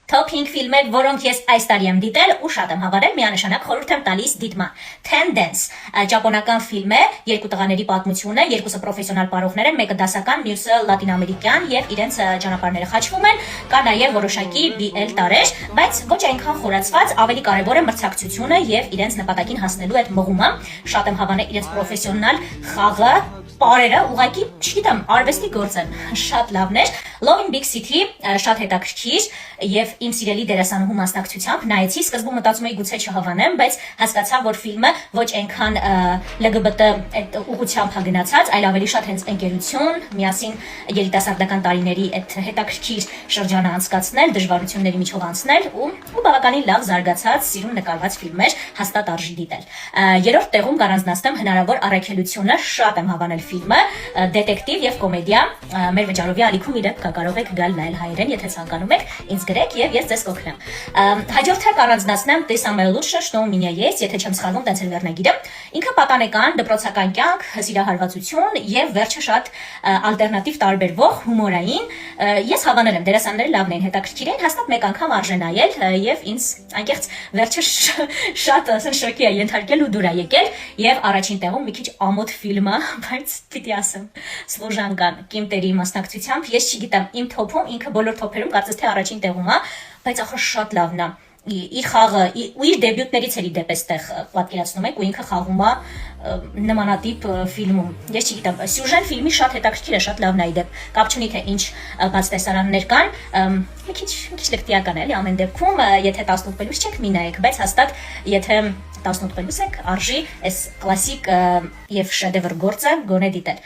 Top 5 ֆիլմեր, որոնք ես այս տարի եմ դիտել ու շատ եմ հավարել, միանշանակ խորհուրդ եմ տալիս դիտման։ Ten Dance ճապոնական ֆիլմ է, երկու տղաների պատմություն է, երկուսը պրոֆեսիոնալ պարողներ են, մեկը դասական, մյուսը լատինամերիկյան եւ իրենց ճանապարհները խաչվում են, կա նաեւ որոշակի BL տարեր, բայց ոչ այնքան խորացված, ավելի կարեւոր է մրցակցությունը եւ իրենց նպատակին հասնելու այդ մղումը։ Շատ եմ հավանել իրենց պրոֆեսիոնալ խաղը, պարերը ուղղակի, չգիտեմ, արվեստի գործ են, շատ լավն էր։ Love in Big City շատ հետաքրքիր եւ իմ սիրելի դերասանուհու մասնակցությամբ նայեցի, սկզբում մտածում էի գուցե չհավանեմ, բայց հասկացա, որ ֆիլմը ոչ այնքան LGBT այդ ուղղությամբ է գնացած, այլ ավելի շատ հենց ընկերություն, միասին երիտասարդական տարիների այդ հետաքրքիր շրջանը անցկացնել, դժվարությունների միջով անցնել ու բավականին լավ զարգացած, սիրուն նկարված ֆիլմ էր, հաստատ արժի դիտել։ Երրորդ տեղում կառանձնացնեմ հնարավոր առաքելությունը, շատ եմ հավանել ֆիլմը, դետեկտիվ եւ կոմեդիա, մեր վճարովի ալիքում իրենք կարող եք գալ նայել հայերեն, եթե ցանկանում եք, ինձ գրեք եւ ես ձեզ կօգնեմ։ Հաջորդը կառանձնացնեմ «Ты самая лучшая, что у меня есть», եթե չեմ սխալվում, տենց է վերնագիրը։ Ինքը պատանեկան, դպրոցական կյանք, սիրահարվածություն եւ վերջը շատ ալտերնատիվ տարբերվող հումորային։ Ես հավանել եմ, դերասանները լավն են, հետաքրքիր են, հաստատ մեկ անգամ արժե նայել եւ ինձ անկեղծ վերջը շատ շոկի է ենթարկել ու դուր է եկել եւ առաջին տեղում մի քիչ ամոթ ֆիլմ է, բայց պիտի ասեմ, Սլոժանկան Կիմտերի մասնակցությամբ, ես չգիտեմ, իմ թոփում ինքը բոլոր թոփերում կարծես թե առաջին տեղում է, բայց ախր շատ լավն է։ Իր խաղը ու իր դեբյուտներից էլի դեպ էստեղ պատկերացնում եք ու ինքը խաղում է նմանատիպ ֆիլմում։ Ես չգիտեմ, սյուժեն ֆիլմի շատ հետաքրքիր է, շատ լավն է դեպ։ Կապ չունի թե ինչ բաց տեսարաններ կան, մի քիչ լկտիական է էլի ամեն դեպքում, եթե 18 պլյուս չեք մի նայեք, բայց հաստատ եթե 18 պլյուս եք, արժի այս կլասիկ եւ շեդևր գործը գոնե դիտել։